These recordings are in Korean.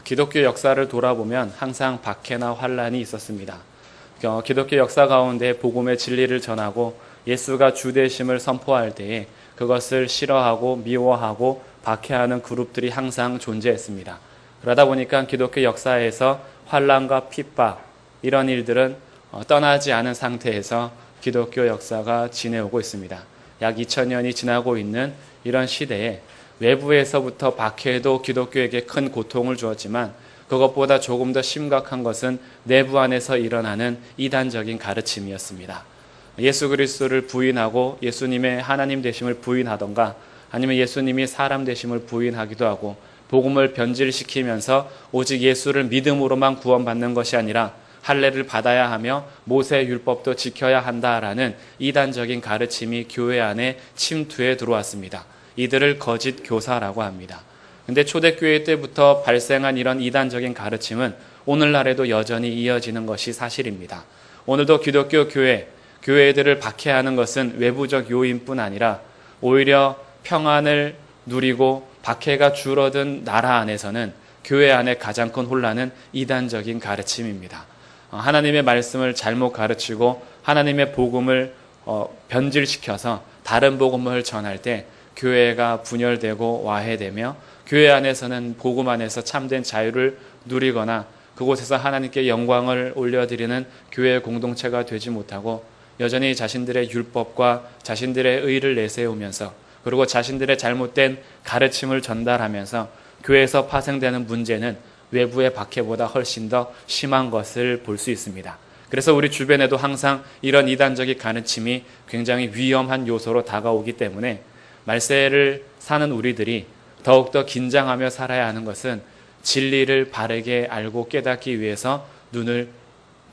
기독교 역사를 돌아보면 항상 박해나 환란이 있었습니다. 기독교 역사 가운데 복음의 진리를 전하고 예수가 주 되심을 선포할 때에 그것을 싫어하고 미워하고 박해하는 그룹들이 항상 존재했습니다. 그러다 보니까 기독교 역사에서 환란과 핍박 이런 일들은 떠나지 않은 상태에서 기독교 역사가 지내오고 있습니다. 약 2000년이 지나고 있는 이런 시대에 외부에서부터 박해도 기독교에게 큰 고통을 주었지만 그것보다 조금 더 심각한 것은 내부 안에서 일어나는 이단적인 가르침이었습니다. 예수 그리스도를 부인하고 예수님의 하나님 되심을 부인하던가 아니면 예수님이 사람 되심을 부인하기도 하고 복음을 변질시키면서 오직 예수를 믿음으로만 구원받는 것이 아니라 할례를 받아야 하며 모세의 율법도 지켜야 한다라는 이단적인 가르침이 교회 안에 침투해 들어왔습니다. 이들을 거짓 교사라고 합니다. 근데 초대교회 때부터 발생한 이런 이단적인 가르침은 오늘날에도 여전히 이어지는 것이 사실입니다. 오늘도 기독교 교회들을 박해하는 것은 외부적 요인뿐 아니라 오히려 평안을 누리고 박해가 줄어든 나라 안에서는 교회 안에 가장 큰 혼란은 이단적인 가르침입니다. 하나님의 말씀을 잘못 가르치고 하나님의 복음을 변질시켜서 다른 복음을 전할 때 교회가 분열되고 와해되며 교회 안에서는 복음 안에서 참된 자유를 누리거나 그곳에서 하나님께 영광을 올려드리는 교회의 공동체가 되지 못하고 여전히 자신들의 율법과 자신들의 의를 내세우면서 그리고 자신들의 잘못된 가르침을 전달하면서 교회에서 파생되는 문제는 외부의 박해보다 훨씬 더 심한 것을 볼 수 있습니다. 그래서 우리 주변에도 항상 이런 이단적인 가르침이 굉장히 위험한 요소로 다가오기 때문에 말세를 사는 우리들이 더욱더 긴장하며 살아야 하는 것은 진리를 바르게 알고 깨닫기 위해서 눈을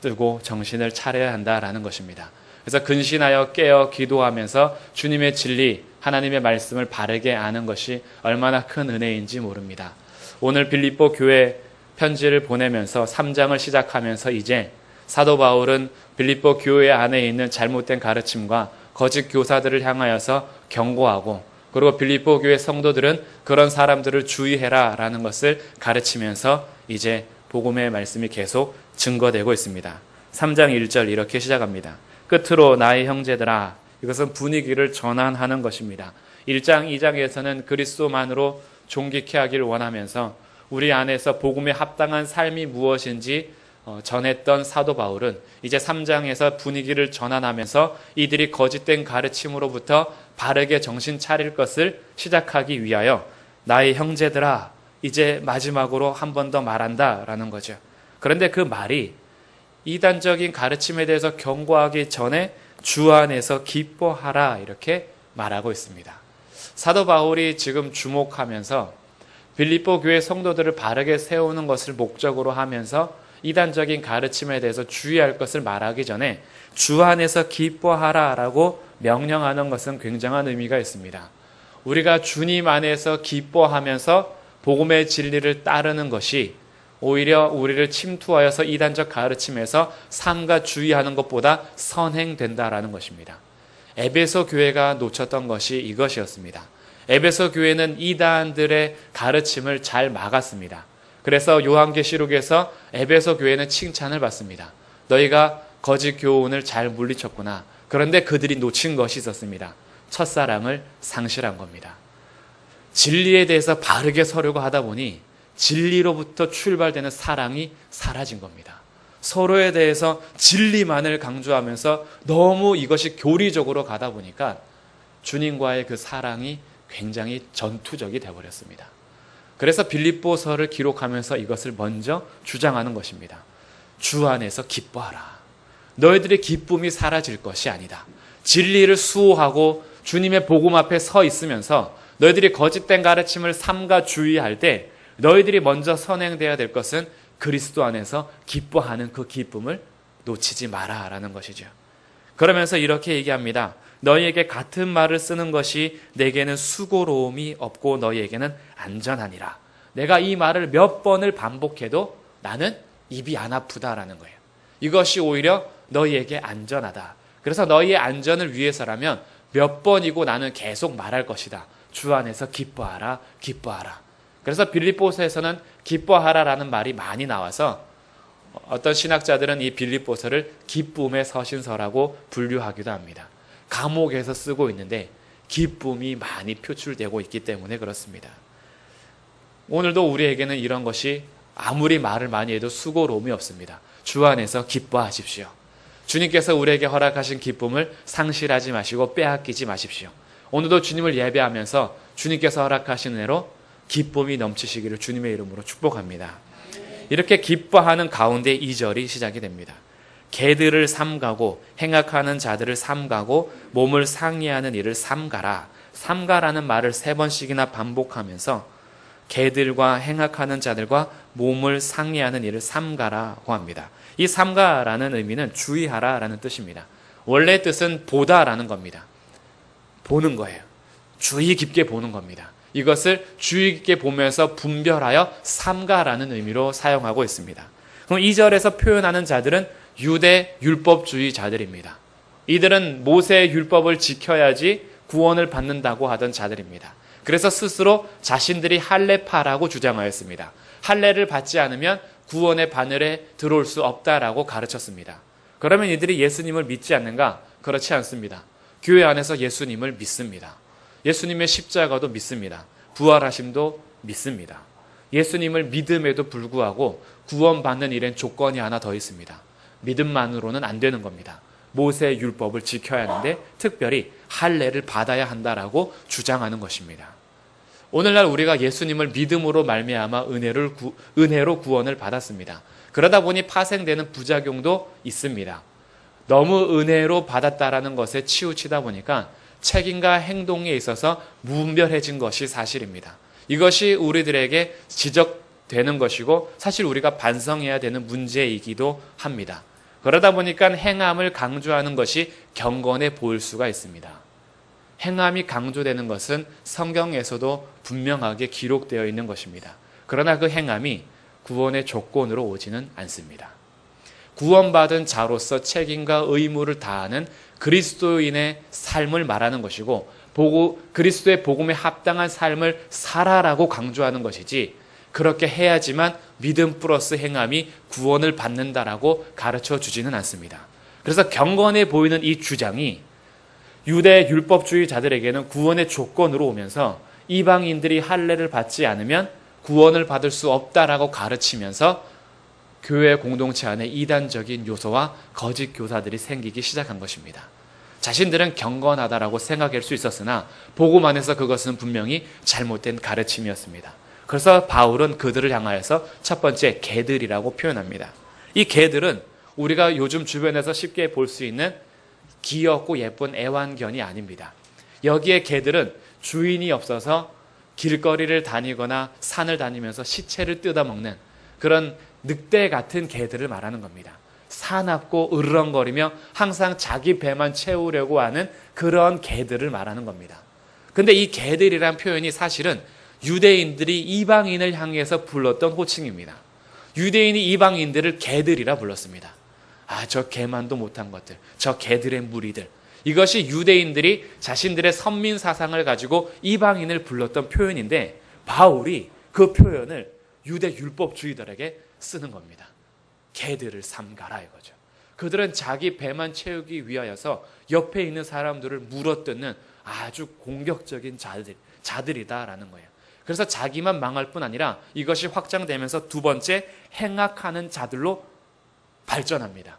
뜨고 정신을 차려야 한다라는 것입니다. 그래서 근신하여 깨어 기도하면서 주님의 진리, 하나님의 말씀을 바르게 아는 것이 얼마나 큰 은혜인지 모릅니다. 오늘 빌립보 교회 편지를 보내면서 3장을 시작하면서 이제 사도 바울은 빌립보 교회 안에 있는 잘못된 가르침과 거짓 교사들을 향하여서 경고하고 그리고 빌립보 교회 성도들은 그런 사람들을 주의해라 라는 것을 가르치면서 이제 복음의 말씀이 계속 증거되고 있습니다. 3장 1절 이렇게 시작합니다. 끝으로 나의 형제들아, 이것은 분위기를 전환하는 것입니다. 1장 2장에서는 그리스도만으로 존귀케 하길 원하면서 우리 안에서 복음에 합당한 삶이 무엇인지 전했던 사도 바울은 이제 3장에서 분위기를 전환하면서 이들이 거짓된 가르침으로부터 바르게 정신 차릴 것을 시작하기 위하여 나의 형제들아 이제 마지막으로 한 번 더 말한다라는 거죠. 그런데 그 말이 이단적인 가르침에 대해서 경고하기 전에 주 안에서 기뻐하라 이렇게 말하고 있습니다. 사도 바울이 지금 주목하면서 빌립보 교회 성도들을 바르게 세우는 것을 목적으로 하면서 이단적인 가르침에 대해서 주의할 것을 말하기 전에 주 안에서 기뻐하라라고 명령하는 것은 굉장한 의미가 있습니다. 우리가 주님 안에서 기뻐하면서 복음의 진리를 따르는 것이 오히려 우리를 침투하여서 이단적 가르침에서 삼가 주의하는 것보다 선행된다라는 것입니다. 에베소 교회가 놓쳤던 것이 이것이었습니다. 에베소 교회는 이단들의 가르침을 잘 막았습니다. 그래서 요한계시록에서 에베소 교회는 칭찬을 받습니다. 너희가 거짓 교훈을 잘 물리쳤구나. 그런데 그들이 놓친 것이 있었습니다. 첫사랑을 상실한 겁니다. 진리에 대해서 바르게 서려고 하다 보니 진리로부터 출발되는 사랑이 사라진 겁니다. 서로에 대해서 진리만을 강조하면서 너무 이것이 교리적으로 가다 보니까 주님과의 그 사랑이 굉장히 전투적이 되어버렸습니다. 그래서 빌립보서를 기록하면서 이것을 먼저 주장하는 것입니다. 주 안에서 기뻐하라. 너희들의 기쁨이 사라질 것이 아니다. 진리를 수호하고 주님의 복음 앞에 서 있으면서 너희들이 거짓된 가르침을 삼가 주의할 때 너희들이 먼저 선행돼야 될 것은 그리스도 안에서 기뻐하는 그 기쁨을 놓치지 마라라는 것이죠. 그러면서 이렇게 얘기합니다. 너희에게 같은 말을 쓰는 것이 내게는 수고로움이 없고 너희에게는 안전하니라. 내가 이 말을 몇 번을 반복해도 나는 입이 안 아프다라는 거예요. 이것이 오히려 너희에게 안전하다. 그래서 너희의 안전을 위해서라면 몇 번이고 나는 계속 말할 것이다. 주 안에서 기뻐하라, 기뻐하라. 그래서 빌립보서에서는 기뻐하라라는 말이 많이 나와서 어떤 신학자들은 이 빌립보서를 기쁨의 서신서라고 분류하기도 합니다. 감옥에서 쓰고 있는데 기쁨이 많이 표출되고 있기 때문에 그렇습니다. 오늘도 우리에게는 이런 것이 아무리 말을 많이 해도 수고로움이 없습니다. 주 안에서 기뻐하십시오. 주님께서 우리에게 허락하신 기쁨을 상실하지 마시고 빼앗기지 마십시오. 오늘도 주님을 예배하면서 주님께서 허락하신 은혜로 기쁨이 넘치시기를 주님의 이름으로 축복합니다. 이렇게 기뻐하는 가운데 2절이 시작이 됩니다. 개들을 삼가고 행악하는 자들을 삼가고 몸을 상해하는 일을 삼가라. 삼가라는 말을 3번씩이나 반복하면서 개들과 행악하는 자들과 몸을 상해하는 일을 삼가라고 합니다. 이 삼가라는 의미는 주의하라라는 뜻입니다. 원래 뜻은 보다라는 겁니다. 보는 거예요. 주의 깊게 보는 겁니다. 이것을 주의 깊게 보면서 분별하여 삼가라는 의미로 사용하고 있습니다. 그럼 2절에서 표현하는 자들은 유대 율법주의자들입니다. 이들은 모세의 율법을 지켜야지 구원을 받는다고 하던 자들입니다. 그래서 스스로 자신들이 할례파라고 주장하였습니다. 할례를 받지 않으면 구원의 바늘에 들어올 수 없다라고 가르쳤습니다. 그러면 이들이 예수님을 믿지 않는가? 그렇지 않습니다. 교회 안에서 예수님을 믿습니다. 예수님의 십자가도 믿습니다. 부활하심도 믿습니다. 예수님을 믿음에도 불구하고 구원받는 일엔 조건이 하나 더 있습니다. 믿음만으로는 안 되는 겁니다. 모세의 율법을 지켜야 하는데 특별히 할례를 받아야 한다라고 주장하는 것입니다. 오늘날 우리가 예수님을 믿음으로 말미암아 은혜로 구원을 받았습니다. 그러다 보니 파생되는 부작용도 있습니다. 너무 은혜로 받았다라는 것에 치우치다 보니까 책임과 행동에 있어서 무분별해진 것이 사실입니다. 이것이 우리들에게 지적되는 것이고 사실 우리가 반성해야 되는 문제이기도 합니다. 그러다 보니까 행함을 강조하는 것이 경건해 보일 수가 있습니다. 행함이 강조되는 것은 성경에서도 분명하게 기록되어 있는 것입니다. 그러나 그 행함이 구원의 조건으로 오지는 않습니다. 구원받은 자로서 책임과 의무를 다하는 그리스도인의 삶을 말하는 것이고 그리스도의 복음에 합당한 삶을 살아라고 강조하는 것이지 그렇게 해야지만 믿음 플러스 행함이 구원을 받는다라고 가르쳐 주지는 않습니다. 그래서 경건해 보이는 이 주장이 유대 율법주의자들에게는 구원의 조건으로 오면서 이방인들이 할례를 받지 않으면 구원을 받을 수 없다라고 가르치면서 교회 공동체 안에 이단적인 요소와 거짓 교사들이 생기기 시작한 것입니다. 자신들은 경건하다라고 생각할 수 있었으나 복음 안에서 그것은 분명히 잘못된 가르침이었습니다. 그래서 바울은 그들을 향하여서 첫 번째 개들이라고 표현합니다. 이 개들은 우리가 요즘 주변에서 쉽게 볼 수 있는 귀엽고 예쁜 애완견이 아닙니다. 여기에 개들은 주인이 없어서 길거리를 다니거나 산을 다니면서 시체를 뜯어먹는 그런 늑대 같은 개들을 말하는 겁니다. 사납고 으르렁거리며 항상 자기 배만 채우려고 하는 그런 개들을 말하는 겁니다. 근데 이 개들이란 표현이 사실은 유대인들이 이방인을 향해서 불렀던 호칭입니다. 유대인이 이방인들을 개들이라 불렀습니다. 저 개만도 못한 것들, 저 개들의 무리들. 이것이 유대인들이 자신들의 선민 사상을 가지고 이방인을 불렀던 표현인데 바울이 그 표현을 유대 율법주의들에게 쓰는 겁니다. 개들을 삼가라 이거죠. 그들은 자기 배만 채우기 위하여서 옆에 있는 사람들을 물어뜯는 아주 공격적인 자들이다라는 거예요. 그래서 자기만 망할 뿐 아니라 이것이 확장되면서 두 번째 행악하는 자들로 발전합니다.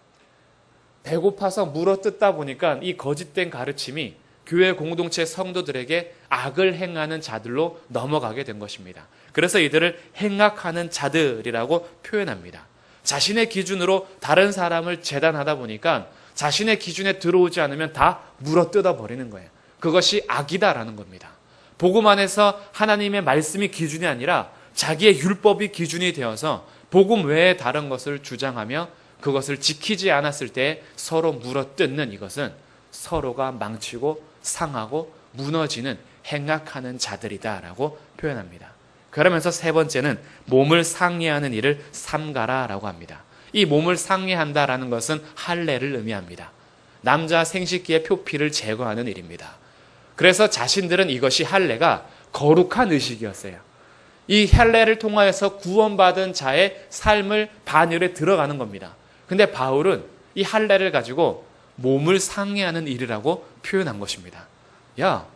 배고파서 물어뜯다 보니까 이 거짓된 가르침이 교회 공동체 성도들에게 악을 행하는 자들로 넘어가게 된 것입니다. 그래서 이들을 행악하는 자들이라고 표현합니다. 자신의 기준으로 다른 사람을 재단하다 보니까 자신의 기준에 들어오지 않으면 다 물어뜯어 버리는 거예요. 그것이 악이다라는 겁니다. 복음 안에서 하나님의 말씀이 기준이 아니라 자기의 율법이 기준이 되어서 복음 외에 다른 것을 주장하며 그것을 지키지 않았을 때 서로 물어뜯는 이것은 서로가 망치고 상하고 무너지는 행악하는 자들이다라고 표현합니다. 그러면서 세 번째는 몸을 상해하는 일을 삼가라라고 합니다. 이 몸을 상해한다라는 것은 할례를 의미합니다. 남자 생식기의 표피를 제거하는 일입니다. 그래서 자신들은 이것이 할례가 거룩한 의식이었어요. 이 할례를 통하여서 구원받은 자의 삶을 반열에 들어가는 겁니다. 근데 바울은 이 할례를 가지고 몸을 상해하는 일이라고 표현한 것입니다. 야,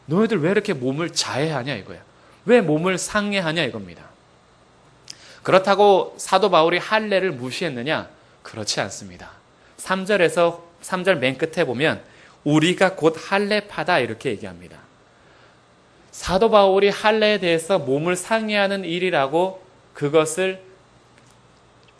너희들 왜 이렇게 몸을 자해하냐 이거야. 왜 몸을 상해하냐 이겁니다. 그렇다고 사도 바울이 할례를 무시했느냐? 그렇지 않습니다. 3절 맨 끝에 보면 우리가 곧 할례파다 이렇게 얘기합니다. 사도 바울이 할례에 대해서 몸을 상해하는 일이라고 그것을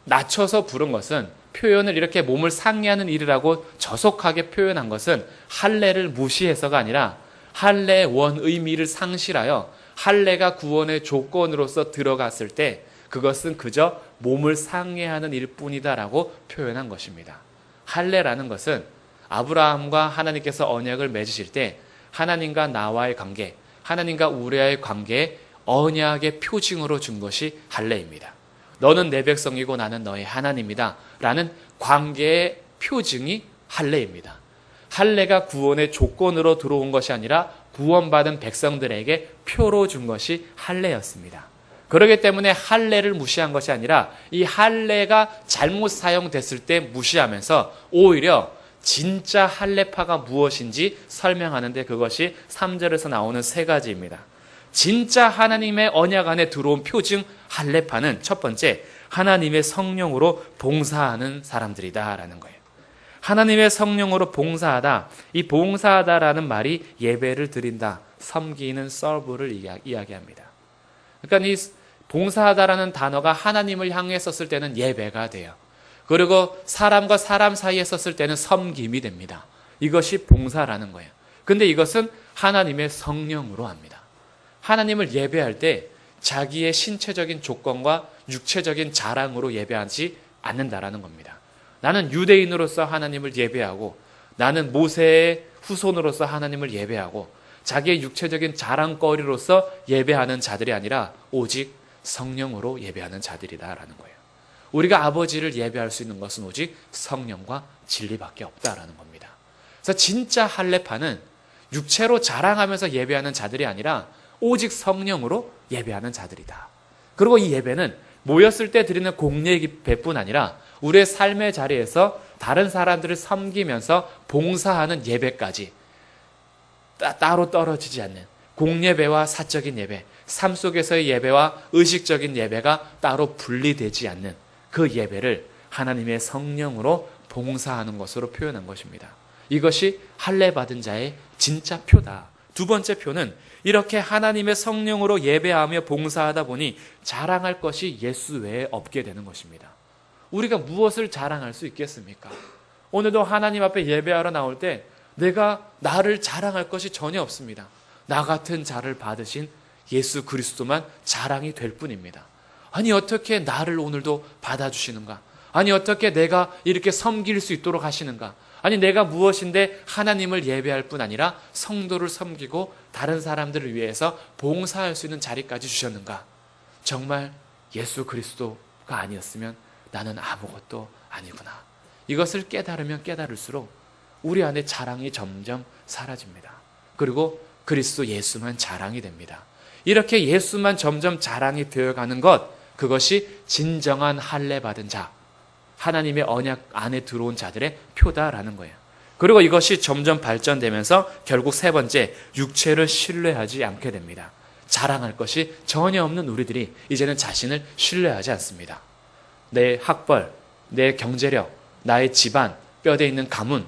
낮춰서 부른 것은, 표현을 이렇게 몸을 상해하는 일이라고 저속하게 표현한 것은 할례를 무시해서가 아니라 할례의 원 의미를 상실하여 할례가 구원의 조건으로서 들어갔을 때 그것은 그저 몸을 상해하는 일뿐이다라고 표현한 것입니다. 할례라는 것은 아브라함과 하나님께서 언약을 맺으실 때 하나님과 나와의 관계, 하나님과 우리와의 관계에 언약의 표징으로 준 것이 할례입니다. 너는 내 백성이고 나는 너의 하나님이다 라는 관계의 표징이 할례입니다. 할례가 구원의 조건으로 들어온 것이 아니라 구원받은 백성들에게 표로 준 것이 할례였습니다. 그렇기 때문에 할례를 무시한 것이 아니라 이 할례가 잘못 사용됐을 때 무시하면서 오히려 진짜 할례파가 무엇인지 설명하는데 그것이 3절에서 나오는 세 가지입니다. 진짜 하나님의 언약 안에 들어온 표징 할례파는 첫 번째, 하나님의 성령으로 봉사하는 사람들이다 라는 거예요. 하나님의 성령으로 봉사하다, 이 봉사하다라는 말이 예배를 드린다, 섬기는 서브를 이야기합니다. 그러니까 이 봉사하다라는 단어가 하나님을 향해 썼을 때는 예배가 돼요. 그리고 사람과 사람 사이에 썼을 때는 섬김이 됩니다. 이것이 봉사라는 거예요. 근데 이것은 하나님의 성령으로 합니다. 하나님을 예배할 때 자기의 신체적인 조건과 육체적인 자랑으로 예배하지 않는다라는 겁니다. 나는 유대인으로서 하나님을 예배하고, 나는 모세의 후손으로서 하나님을 예배하고, 자기의 육체적인 자랑거리로서 예배하는 자들이 아니라 오직 성령으로 예배하는 자들이다라는 거예요. 우리가 아버지를 예배할 수 있는 것은 오직 성령과 진리밖에 없다라는 겁니다. 그래서 진짜 할례파는 육체로 자랑하면서 예배하는 자들이 아니라 오직 성령으로 예배하는 자들이다. 그리고 이 예배는 모였을 때 드리는 공예배뿐 아니라 우리의 삶의 자리에서 다른 사람들을 섬기면서 봉사하는 예배까지 따로 떨어지지 않는 공예배와 사적인 예배, 삶 속에서의 예배와 의식적인 예배가 따로 분리되지 않는 그 예배를 하나님의 성령으로 봉사하는 것으로 표현한 것입니다. 이것이 할례 받은 자의 진짜 표다. 두 번째 표는 이렇게 하나님의 성령으로 예배하며 봉사하다 보니 자랑할 것이 예수 외에 없게 되는 것입니다. 우리가 무엇을 자랑할 수 있겠습니까? 오늘도 하나님 앞에 예배하러 나올 때 내가 나를 자랑할 것이 전혀 없습니다. 나 같은 자를 받으신 예수 그리스도만 자랑이 될 뿐입니다. 아니 어떻게 나를 오늘도 받아주시는가? 아니 어떻게 내가 이렇게 섬길 수 있도록 하시는가? 아니 내가 무엇인데 하나님을 예배할 뿐 아니라 성도를 섬기고 다른 사람들을 위해서 봉사할 수 있는 자리까지 주셨는가? 정말 예수 그리스도가 아니었으면 나는 아무것도 아니구나. 이것을 깨달으면 깨달을수록 우리 안에 자랑이 점점 사라집니다. 그리고 그리스도 예수만 자랑이 됩니다. 이렇게 예수만 점점 자랑이 되어가는 것, 그것이 진정한 할례 받은 자, 하나님의 언약 안에 들어온 자들의 표다라는 거예요. 그리고 이것이 점점 발전되면서 결국 세 번째, 육체를 신뢰하지 않게 됩니다. 자랑할 것이 전혀 없는 우리들이 이제는 자신을 신뢰하지 않습니다. 내 학벌, 내 경제력, 나의 집안, 뼈대 있는 가문,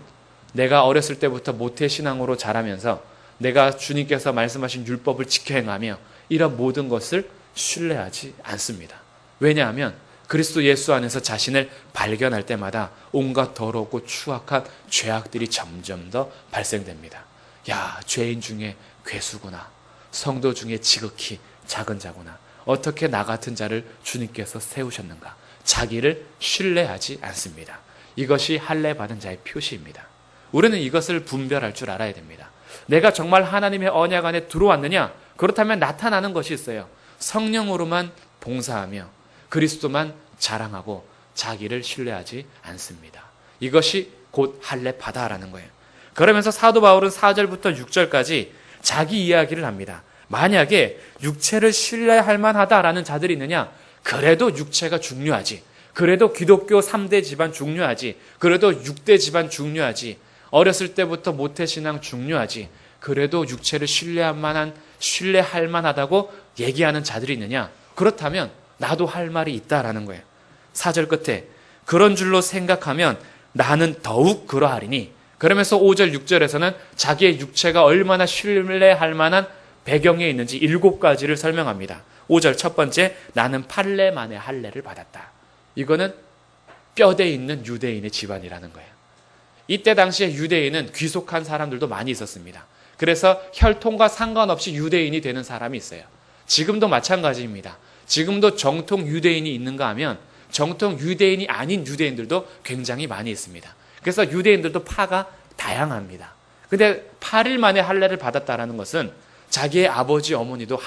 내가 어렸을 때부터 모태신앙으로 자라면서 내가 주님께서 말씀하신 율법을 지켜 행하며 이런 모든 것을 신뢰하지 않습니다. 왜냐하면 그리스도 예수 안에서 자신을 발견할 때마다 온갖 더럽고 추악한 죄악들이 점점 더 발생됩니다. 야, 죄인 중에 괴수구나. 성도 중에 지극히 작은 자구나. 어떻게 나 같은 자를 주님께서 세우셨는가. 자기를 신뢰하지 않습니다. 이것이 할례 받은 자의 표시입니다. 우리는 이것을 분별할 줄 알아야 됩니다. 내가 정말 하나님의 언약 안에 들어왔느냐? 그렇다면 나타나는 것이 있어요. 성령으로만 봉사하며 그리스도만 자랑하고 자기를 신뢰하지 않습니다. 이것이 곧 할례파다라는 거예요. 그러면서 사도 바울은 4절부터 6절까지 자기 이야기를 합니다. 만약에 육체를 신뢰할 만하다라는 자들이 있느냐? 그래도 육체가 중요하지. 그래도 기독교 3대 집안 중요하지. 그래도 6대 집안 중요하지. 어렸을 때부터 모태신앙 중요하지. 그래도 육체를 신뢰할 만하다고 얘기하는 자들이 있느냐? 그렇다면 나도 할 말이 있다라는 거예요. 4절 끝에 그런 줄로 생각하면 나는 더욱 그러하리니, 그러면서 5절 6절에서는 자기의 육체가 얼마나 신뢰할 만한 배경에 있는지 7가지를 설명합니다. 5절 첫 번째, 나는 팔레 만에 할례를 받았다. 이거는 뼈대 있는 유대인의 집안이라는 거예요. 이때 당시에 유대인은 귀속한 사람들도 많이 있었습니다. 그래서 혈통과 상관없이 유대인이 되는 사람이 있어요. 지금도 마찬가지입니다. 지금도 정통 유대인이 있는가 하면 정통 유대인이 아닌 유대인들도 굉장히 많이 있습니다. 그래서 유대인들도 파가 다양합니다. 근데 8일 만에 할례를 받았다라는 것은 자기의 아버지 어머니도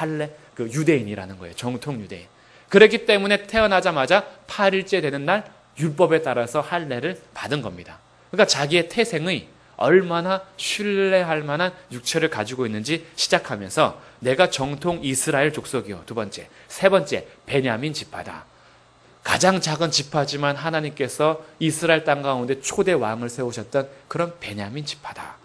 유대인이라는 거예요. 정통 유대인. 그렇기 때문에 태어나자마자 8일째 되는 날 율법에 따라서 할례를 받은 겁니다. 그러니까 자기의 태생의 얼마나 신뢰할 만한 육체를 가지고 있는지 시작하면서 내가 정통 이스라엘 족속이요. 두 번째. 세 번째, 베냐민 지파다. 가장 작은 지파지만 하나님께서 이스라엘 땅 가운데 초대 왕을 세우셨던 그런 베냐민 지파다.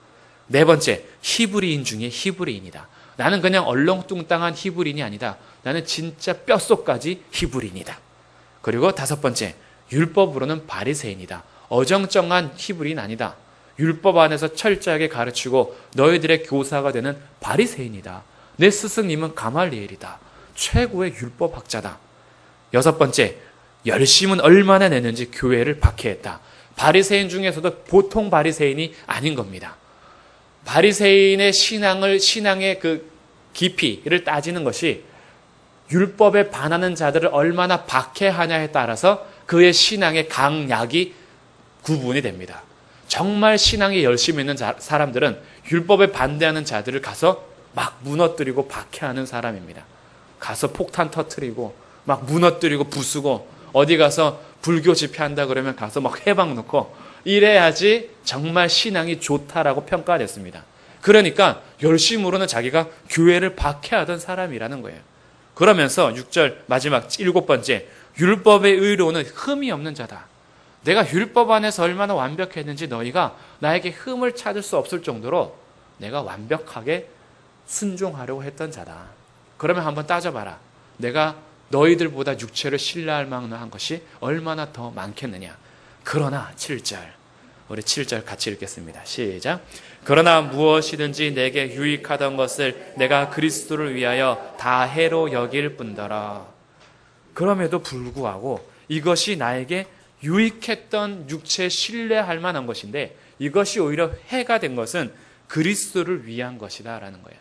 네 번째, 히브리인 중에 히브리인이다. 나는 그냥 얼렁뚱땅한 히브리인이 아니다. 나는 진짜 뼛속까지 히브리인이다. 그리고 다섯 번째, 율법으로는 바리새인이다. 어정쩡한 히브리인 아니다. 율법 안에서 철저하게 가르치고 너희들의 교사가 되는 바리새인이다. 내 스승님은 가말리엘이다. 최고의 율법학자다. 여섯 번째, 열심은 얼마나 내는지 교회를 박해했다. 바리새인 중에서도 보통 바리새인이 아닌 겁니다. 바리새인의 신앙의 그 깊이를 따지는 것이 율법에 반하는 자들을 얼마나 박해하냐에 따라서 그의 신앙의 강약이 구분이 됩니다. 정말 신앙에 열심히 있는 사람들은 율법에 반대하는 자들을 가서 막 무너뜨리고 박해하는 사람입니다. 가서 폭탄 터뜨리고 막 무너뜨리고 부수고 어디 가서 불교 집회한다 그러면 가서 막 해방 놓고 이래야지 정말 신앙이 좋다라고 평가됐습니다. 그러니까 열심으로는 자기가 교회를 박해하던 사람이라는 거예요. 그러면서 6절 마지막 7번째, 율법의 의로는 흠이 없는 자다. 내가 율법 안에서 얼마나 완벽했는지 너희가 나에게 흠을 찾을 수 없을 정도로 내가 완벽하게 순종하려고 했던 자다. 그러면 한번 따져봐라. 내가 너희들보다 육체를 신뢰할 만한 것이 얼마나 더 많겠느냐. 그러나 7절, 우리 7절 같이 읽겠습니다. 시작. 그러나 무엇이든지 내게 유익하던 것을 내가 그리스도를 위하여 다 해로 여길 뿐더러. 그럼에도 불구하고 이것이 나에게 유익했던 육체 신뢰할 만한 것인데 이것이 오히려 해가 된 것은 그리스도를 위한 것이다 라는 거예요.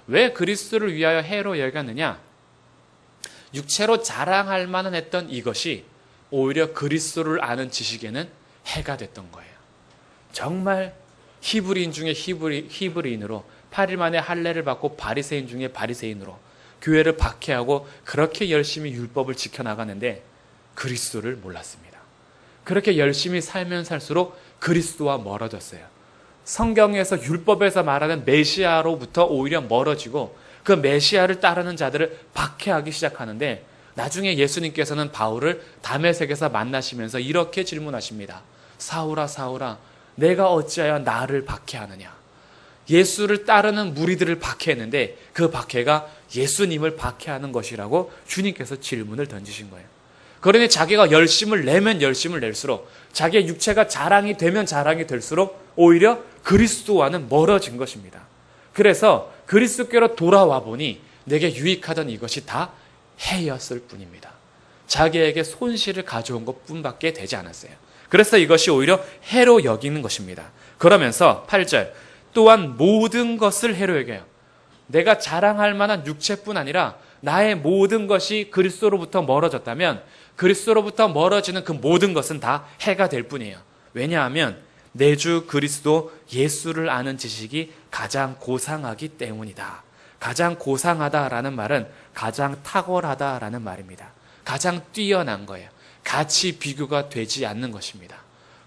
왜 그리스도를 위하여 해로 여겼느냐? 육체로 자랑할 만한 했던 이것이 오히려 그리스도를 아는 지식에는 해가 됐던 거예요. 정말 히브리인 중에 히브리인으로 8일 만에 할례를 받고 바리새인 중에 바리새인으로 교회를 박해하고 그렇게 열심히 율법을 지켜나가는데 그리스도를 몰랐습니다. 그렇게 열심히 살면 살수록 그리스도와 멀어졌어요. 성경에서 율법에서 말하는 메시아로부터 오히려 멀어지고 그 메시아를 따르는 자들을 박해하기 시작하는데 나중에 예수님께서는 바울을 다메섹에서 만나시면서 이렇게 질문하십니다. 사울아 사울아 내가 어찌하여 나를 박해하느냐. 예수를 따르는 무리들을 박해했는데 그 박해가 예수님을 박해하는 것이라고 주님께서 질문을 던지신 거예요. 그러니 자기가 열심을 내면 열심을 낼수록 자기의 육체가 자랑이 되면 자랑이 될수록 오히려 그리스도와는 멀어진 것입니다. 그래서 그리스도께로 돌아와 보니 내게 유익하던 이것이 다 해였을 뿐입니다. 자기에게 손실을 가져온 것뿐밖에 되지 않았어요. 그래서 이것이 오히려 해로 여기는 것입니다. 그러면서 8절 또한 모든 것을 해로 여겨요. 내가 자랑할 만한 육체뿐 아니라 나의 모든 것이 그리스도로부터 멀어졌다면 그리스도로부터 멀어지는 그 모든 것은 다 해가 될 뿐이에요. 왜냐하면 내 주 그리스도 예수를 아는 지식이 가장 고상하기 때문이다. 가장 고상하다라는 말은 가장 탁월하다라는 말입니다. 가장 뛰어난 거예요. 같이 비교가 되지 않는 것입니다.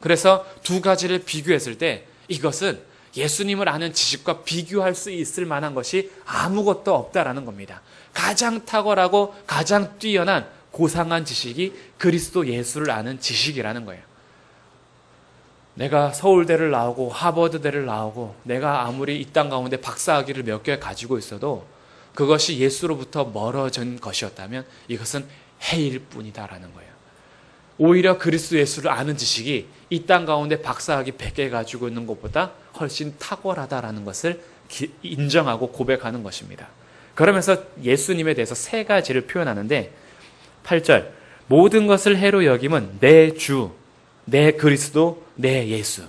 그래서 두 가지를 비교했을 때 이것은 예수님을 아는 지식과 비교할 수 있을 만한 것이 아무것도 없다라는 겁니다. 가장 탁월하고 가장 뛰어난 고상한 지식이 그리스도 예수를 아는 지식이라는 거예요. 내가 서울대를 나오고 하버드대를 나오고 내가 아무리 이 땅 가운데 박사학위를 몇 개 가지고 있어도 그것이 예수로부터 멀어진 것이었다면 이것은 해일 뿐이다라는 거예요. 오히려 그리스도 예수를 아는 지식이 이 땅 가운데 박사학위 100개 가지고 있는 것보다 훨씬 탁월하다라는 것을 인정하고 고백하는 것입니다. 그러면서 예수님에 대해서 세 가지를 표현하는데 8절 모든 것을 해로 여김은 내 주, 내 그리스도, 내 예수.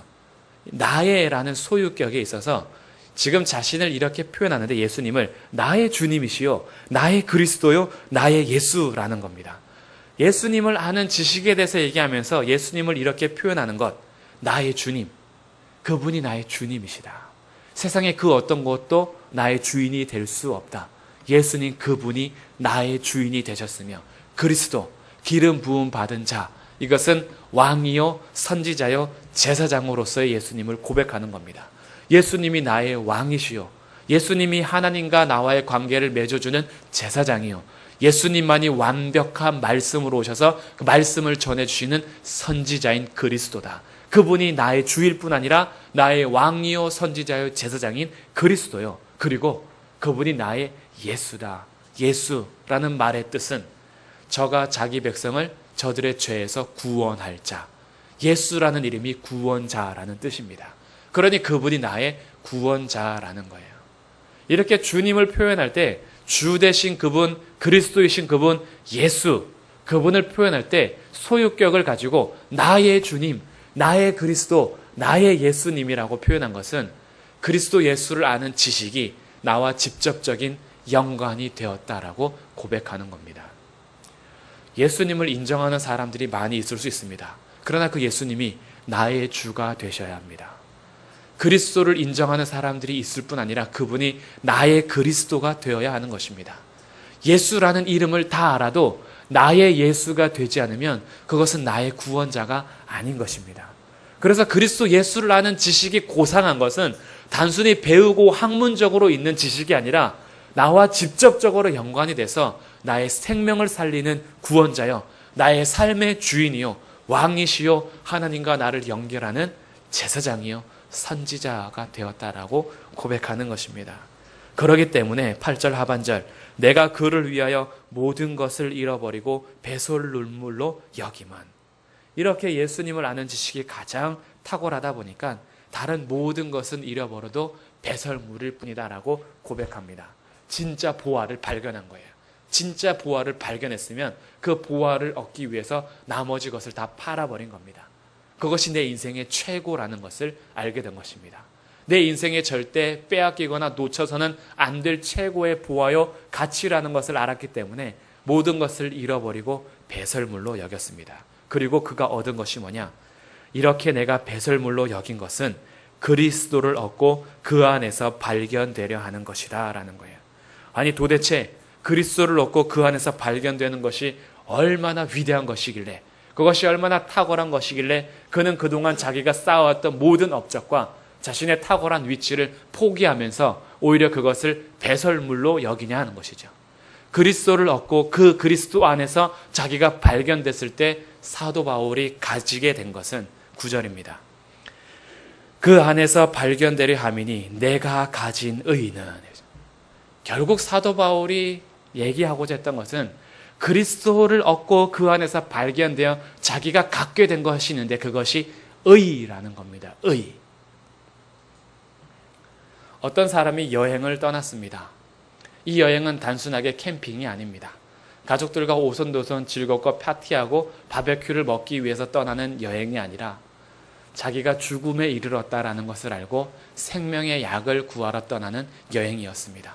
나의라는 소유격에 있어서 지금 자신을 이렇게 표현하는데 예수님을 나의 주님이시요, 나의 그리스도요, 나의 예수라는 겁니다. 예수님을 아는 지식에 대해서 얘기하면서 예수님을 이렇게 표현하는 것, 나의 주님, 그분이 나의 주님이시다. 세상에 그 어떤 것도 나의 주인이 될 수 없다. 예수님 그분이 나의 주인이 되셨으며 그리스도, 기름 부음 받은 자, 이것은 왕이요 선지자요 제사장으로서의 예수님을 고백하는 겁니다. 예수님이 나의 왕이시요, 예수님이 하나님과 나와의 관계를 맺어주는 제사장이요, 예수님만이 완벽한 말씀으로 오셔서 그 말씀을 전해주시는 선지자인 그리스도다. 그분이 나의 주일 뿐 아니라 나의 왕이요 선지자요 제사장인 그리스도요, 그리고 그분이 나의 예수다. 예수라는 말의 뜻은 저가 자기 백성을 저들의 죄에서 구원할 자, 예수라는 이름이 구원자라는 뜻입니다. 그러니 그분이 나의 구원자라는 거예요. 이렇게 주님을 표현할 때 주 되신 그분, 그리스도이신 그분, 예수, 그분을 표현할 때 소유격을 가지고 나의 주님, 나의 그리스도, 나의 예수님이라고 표현한 것은 그리스도 예수를 아는 지식이 나와 직접적인 연관이 되었다라고 고백하는 겁니다. 예수님을 인정하는 사람들이 많이 있을 수 있습니다. 그러나 그 예수님이 나의 주가 되셔야 합니다. 그리스도를 인정하는 사람들이 있을 뿐 아니라 그분이 나의 그리스도가 되어야 하는 것입니다. 예수라는 이름을 다 알아도 나의 예수가 되지 않으면 그것은 나의 구원자가 아닌 것입니다. 그래서 그리스도 예수를 아는 지식이 고상한 것은 단순히 배우고 학문적으로 있는 지식이 아니라 나와 직접적으로 연관이 돼서 나의 생명을 살리는 구원자요, 나의 삶의 주인이요, 왕이시요, 하나님과 나를 연결하는 제사장이요, 선지자가 되었다라고 고백하는 것입니다. 그렇기 때문에 8절 하반절 내가 그를 위하여 모든 것을 잃어버리고 배설 눈물로 여김은, 이렇게 예수님을 아는 지식이 가장 탁월하다 보니까 다른 모든 것은 잃어버려도 배설물일 뿐이다라고 고백합니다. 진짜 보화를 발견한 거예요. 진짜 보화를 발견했으면 그 보화를 얻기 위해서 나머지 것을 다 팔아버린 겁니다. 그것이 내 인생의 최고라는 것을 알게 된 것입니다. 내 인생에 절대 빼앗기거나 놓쳐서는 안 될 최고의 보화요 가치라는 것을 알았기 때문에 모든 것을 잃어버리고 배설물로 여겼습니다. 그리고 그가 얻은 것이 뭐냐? 이렇게 내가 배설물로 여긴 것은 그리스도를 얻고 그 안에서 발견되려 하는 것이다 라는 거예요. 아니 도대체 그리스도를 얻고 그 안에서 발견되는 것이 얼마나 위대한 것이길래, 그것이 얼마나 탁월한 것이길래 그는 그동안 자기가 쌓아왔던 모든 업적과 자신의 탁월한 위치를 포기하면서 오히려 그것을 배설물로 여기냐 하는 것이죠. 그리스도를 얻고 그 그리스도 안에서 자기가 발견됐을 때 사도 바울이 가지게 된 것은 9절입니다. 그 안에서 발견되려 함이니 내가 가진 의는, 결국 사도 바울이 얘기하고자 했던 것은 그리스도를 얻고 그 안에서 발견되어 자기가 갖게 된 것이 있는데 그것이 의라는 겁니다. 의. 어떤 사람이 여행을 떠났습니다. 이 여행은 단순하게 캠핑이 아닙니다. 가족들과 오손도손 즐겁고 파티하고 바베큐를 먹기 위해서 떠나는 여행이 아니라 자기가 죽음에 이르렀다라는 것을 알고 생명의 약을 구하러 떠나는 여행이었습니다.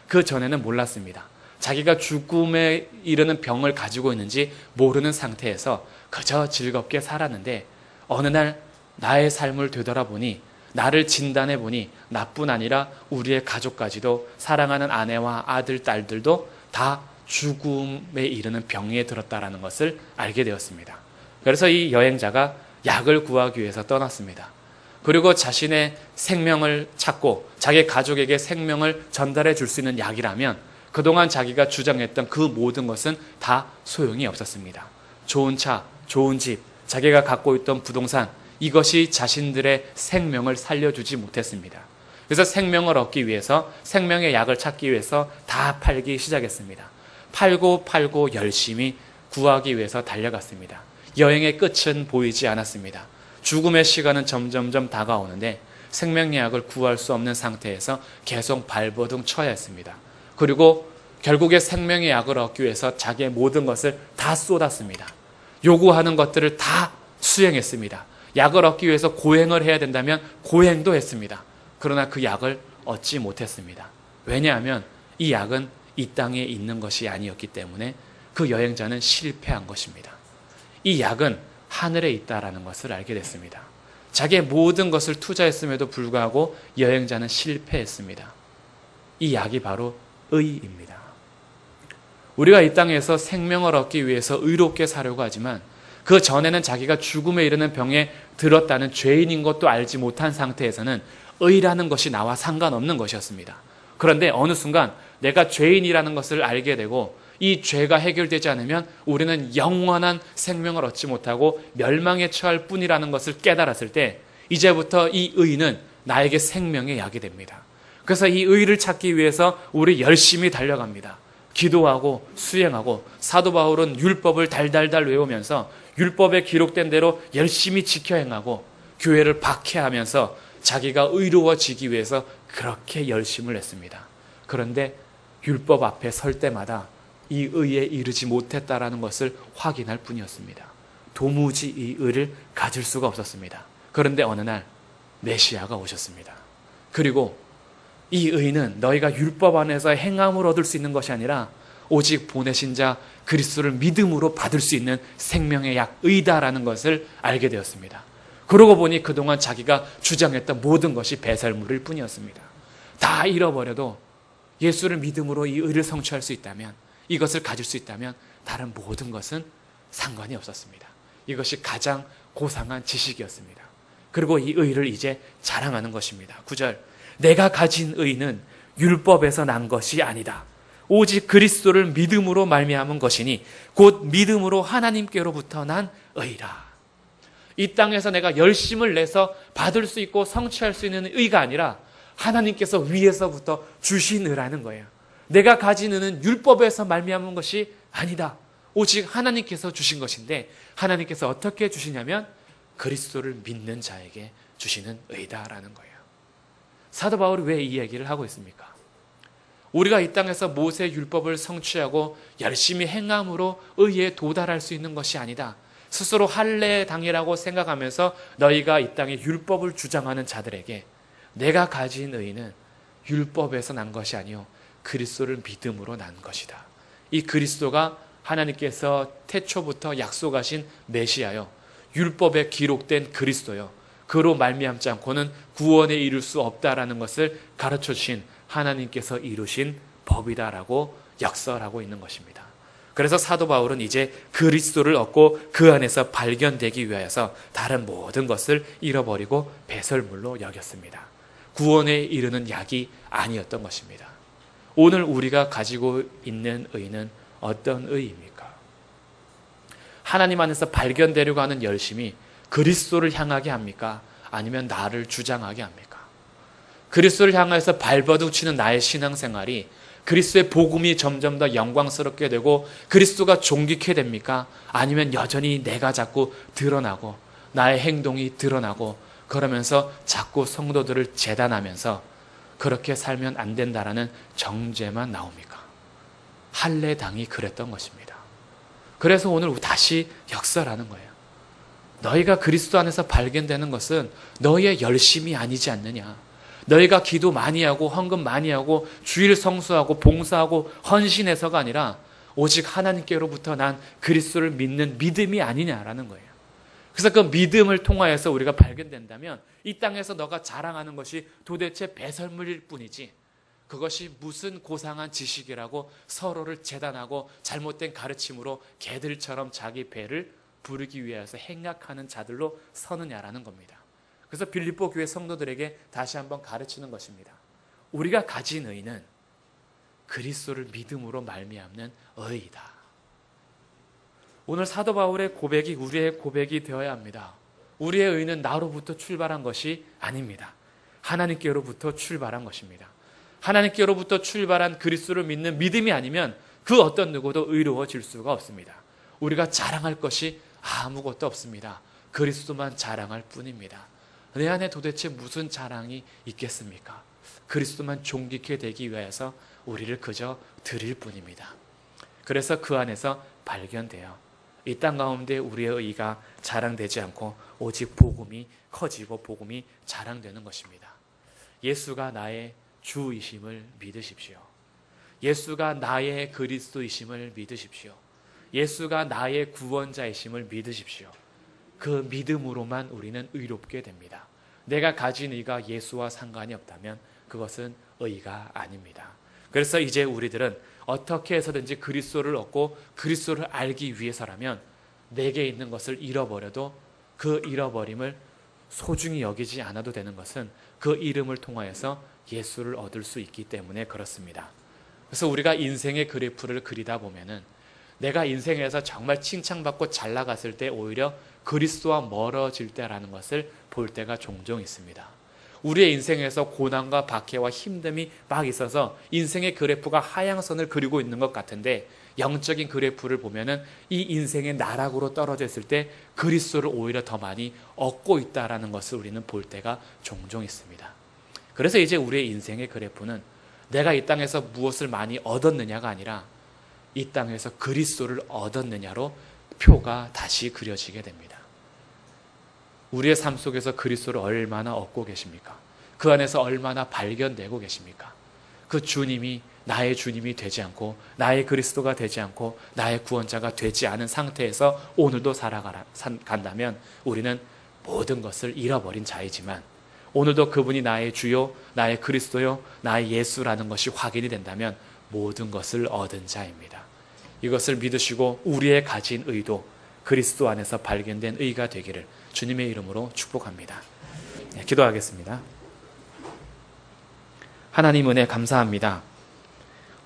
그 전에는 몰랐습니다. 자기가 죽음에 이르는 병을 가지고 있는지 모르는 상태에서 그저 즐겁게 살았는데 어느 날 나의 삶을 되돌아보니, 나를 진단해보니 나뿐 아니라 우리의 가족까지도, 사랑하는 아내와 아들, 딸들도 다 죽음에 이르는 병에 들었다라는 것을 알게 되었습니다. 그래서 이 여행자가 약을 구하기 위해서 떠났습니다. 그리고 자신의 생명을 찾고 자기 가족에게 생명을 전달해 줄 수 있는 약이라면 그동안 자기가 주장했던 그 모든 것은 다 소용이 없었습니다. 좋은 차, 좋은 집, 자기가 갖고 있던 부동산, 이것이 자신들의 생명을 살려주지 못했습니다. 그래서 생명을 얻기 위해서, 생명의 약을 찾기 위해서 다 팔기 시작했습니다. 팔고 열심히 구하기 위해서 달려갔습니다. 여행의 끝은 보이지 않았습니다. 죽음의 시간은 점점점 다가오는데 생명의 약을 구할 수 없는 상태에서 계속 발버둥 쳐야 했습니다. 그리고 결국에 생명의 약을 얻기 위해서 자기의 모든 것을 다 쏟았습니다. 요구하는 것들을 다 수행했습니다. 약을 얻기 위해서 고행을 해야 된다면 고행도 했습니다. 그러나 그 약을 얻지 못했습니다. 왜냐하면 이 약은 이 땅에 있는 것이 아니었기 때문에 그 여행자는 실패한 것입니다. 이 약은 하늘에 있다라는 것을 알게 됐습니다. 자기의 모든 것을 투자했음에도 불구하고 여행자는 실패했습니다. 이 약이 바로 의입니다. 우리가 이 땅에서 생명을 얻기 위해서 의롭게 사려고 하지만 그 전에는 자기가 죽음에 이르는 병에 들었다는 죄인인 것도 알지 못한 상태에서는 의라는 것이 나와 상관없는 것이었습니다. 그런데 어느 순간 내가 죄인이라는 것을 알게 되고 이 죄가 해결되지 않으면 우리는 영원한 생명을 얻지 못하고 멸망에 처할 뿐이라는 것을 깨달았을 때 이제부터 이 의는 나에게 생명의 약이 됩니다. 그래서 이 의를 찾기 위해서 우리 열심히 달려갑니다. 기도하고 수행하고 사도 바울은 율법을 달달달 외우면서 율법에 기록된 대로 열심히 지켜 행하고 교회를 박해하면서 자기가 의로워지기 위해서 그렇게 열심을 했습니다. 그런데 율법 앞에 설 때마다 이 의에 이르지 못했다라는 것을 확인할 뿐이었습니다. 도무지 이 의를 가질 수가 없었습니다. 그런데 어느 날 메시아가 오셨습니다. 그리고 이 의는 너희가 율법 안에서 행함으로 얻을 수 있는 것이 아니라 오직 보내신 자 그리스도를 믿음으로 받을 수 있는 생명의 약 의다라는 것을 알게 되었습니다. 그러고 보니 그동안 자기가 주장했던 모든 것이 배설물일 뿐이었습니다. 다 잃어버려도 예수를 믿음으로 이 의를 성취할 수 있다면, 이것을 가질 수 있다면 다른 모든 것은 상관이 없었습니다. 이것이 가장 고상한 지식이었습니다. 그리고 이 의를 이제 자랑하는 것입니다. 9절, 내가 가진 의는 율법에서 난 것이 아니다. 오직 그리스도를 믿음으로 말미암은 것이니 곧 믿음으로 하나님께로부터 난 의라. 이 땅에서 내가 열심을 내서 받을 수 있고 성취할 수 있는 의가 아니라 하나님께서 위에서부터 주신 의라는 거예요. 내가 가진 의는 율법에서 말미암은 것이 아니다. 오직 하나님께서 주신 것인데 하나님께서 어떻게 주시냐면 그리스도를 믿는 자에게 주시는 의다라는 거예요. 사도 바울이 왜 이 얘기를 하고 있습니까? 우리가 이 땅에서 모세 율법을 성취하고 열심히 행함으로 의에 도달할 수 있는 것이 아니다. 스스로 할례 당이라고 생각하면서 너희가 이 땅에 율법을 주장하는 자들에게 내가 가진 의는 율법에서 난 것이 아니요 그리스도를 믿음으로 난 것이다. 이 그리스도가 하나님께서 태초부터 약속하신 메시아요, 율법에 기록된 그리스도요, 그로 말미암지 않고는 구원에 이를 수 없다라는 것을 가르쳐 주신 하나님께서 이루신 법이다라고 역설하고 있는 것입니다. 그래서 사도 바울은 이제 그리스도를 얻고 그 안에서 발견되기 위하여서 다른 모든 것을 잃어버리고 배설물로 여겼습니다. 구원에 이르는 약이 아니었던 것입니다. 오늘 우리가 가지고 있는 의는 어떤 의입니까? 하나님 안에서 발견되려고 하는 열심이 그리스도를 향하게 합니까? 아니면 나를 주장하게 합니까? 그리스도를 향해서 발버둥 치는 나의 신앙생활이 그리스도의 복음이 점점 더 영광스럽게 되고 그리스도가 존귀케 됩니까? 아니면 여전히 내가 자꾸 드러나고 나의 행동이 드러나고 그러면서 자꾸 성도들을 재단하면서 그렇게 살면 안 된다라는 정죄만 나옵니까? 할례당이 그랬던 것입니다. 그래서 오늘 다시 역설하는 거예요. 너희가 그리스도 안에서 발견되는 것은 너희의 열심이 아니지 않느냐. 너희가 기도 많이 하고 헌금 많이 하고 주일 성수하고 봉사하고 헌신해서가 아니라 오직 하나님께로부터 난 그리스도를 믿는 믿음이 아니냐라는 거예요. 그래서 그 믿음을 통하여서 우리가 발견된다면 이 땅에서 너가 자랑하는 것이 도대체 배설물일 뿐이지 그것이 무슨 고상한 지식이라고 서로를 재단하고 잘못된 가르침으로 개들처럼 자기 배를 부르기 위해서 행악하는 자들로 서느냐라는 겁니다. 그래서 빌립보 교회 성도들에게 다시 한번 가르치는 것입니다. 우리가 가진 의는 그리스도를 믿음으로 말미암는 의이다. 오늘 사도 바울의 고백이 우리의 고백이 되어야 합니다. 우리의 의는 나로부터 출발한 것이 아닙니다. 하나님께로부터 출발한 것입니다. 하나님께로부터 출발한 그리스도를 믿는 믿음이 아니면 그 어떤 누구도 의로워질 수가 없습니다. 우리가 자랑할 것이 아무것도 없습니다. 그리스도만 자랑할 뿐입니다. 내 안에 도대체 무슨 자랑이 있겠습니까? 그리스도만 존귀케 되기 위해서 우리를 그저 드릴 뿐입니다. 그래서 그 안에서 발견돼요. 이 땅 가운데 우리의 의가 자랑되지 않고 오직 복음이 커지고 복음이 자랑되는 것입니다. 예수가 나의 주이심을 믿으십시오. 예수가 나의 그리스도이심을 믿으십시오. 예수가 나의 구원자이심을 믿으십시오. 그 믿음으로만 우리는 의롭게 됩니다. 내가 가진 의가 예수와 상관이 없다면 그것은 의가 아닙니다. 그래서 이제 우리들은 어떻게 해서든지 그리스도를 얻고 그리스도를 알기 위해서라면 내게 있는 것을 잃어버려도 그 잃어버림을 소중히 여기지 않아도 되는 것은 그 이름을 통하여서 예수를 얻을 수 있기 때문에 그렇습니다. 그래서 우리가 인생의 그래프를 그리다 보면은 내가 인생에서 정말 칭찬받고 잘 나갔을 때 오히려 그리스도와 멀어질 때라는 것을 볼 때가 종종 있습니다. 우리의 인생에서 고난과 박해와 힘듦이 막 있어서 인생의 그래프가 하향선을 그리고 있는 것 같은데 영적인 그래프를 보면은 이 인생의 나락으로 떨어져 있을 때 그리스도를 오히려 더 많이 얻고 있다라는 것을 우리는 볼 때가 종종 있습니다. 그래서 이제 우리의 인생의 그래프는 내가 이 땅에서 무엇을 많이 얻었느냐가 아니라 이 땅에서 그리스도를 얻었느냐로 표가 다시 그려지게 됩니다. 우리의 삶 속에서 그리스도를 얼마나 얻고 계십니까? 그 안에서 얼마나 발견되고 계십니까? 그 주님이 나의 주님이 되지 않고 나의 그리스도가 되지 않고 나의 구원자가 되지 않은 상태에서 오늘도 살아간다면 우리는 모든 것을 잃어버린 자이지만 오늘도 그분이 나의 주요, 나의 그리스도요, 나의 예수라는 것이 확인이 된다면 모든 것을 얻은 자입니다. 이것을 믿으시고 우리의 가진 의도 그리스도 안에서 발견된 의가 되기를 주님의 이름으로 축복합니다. 네, 기도하겠습니다. 하나님 은혜 감사합니다.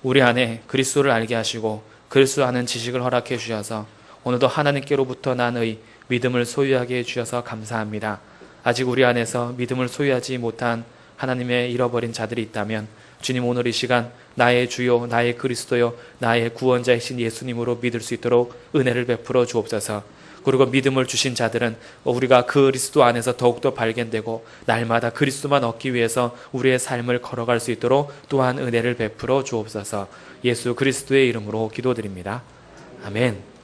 우리 안에 그리스도를 알게 하시고 그리스도 아는 지식을 허락해 주셔서 오늘도 하나님께로부터 난 의 믿음을 소유하게 해주셔서 감사합니다. 아직 우리 안에서 믿음을 소유하지 못한 하나님의 잃어버린 자들이 있다면 주님 오늘 이 시간 나의 주요 나의 그리스도요 나의 구원자이신 예수님으로 믿을 수 있도록 은혜를 베풀어 주옵소서. 그리고 믿음을 주신 자들은 우리가 그리스도 안에서 더욱더 발견되고 날마다 그리스도만 얻기 위해서 우리의 삶을 걸어갈 수 있도록 또한 은혜를 베풀어 주옵소서. 예수 그리스도의 이름으로 기도드립니다. 아멘.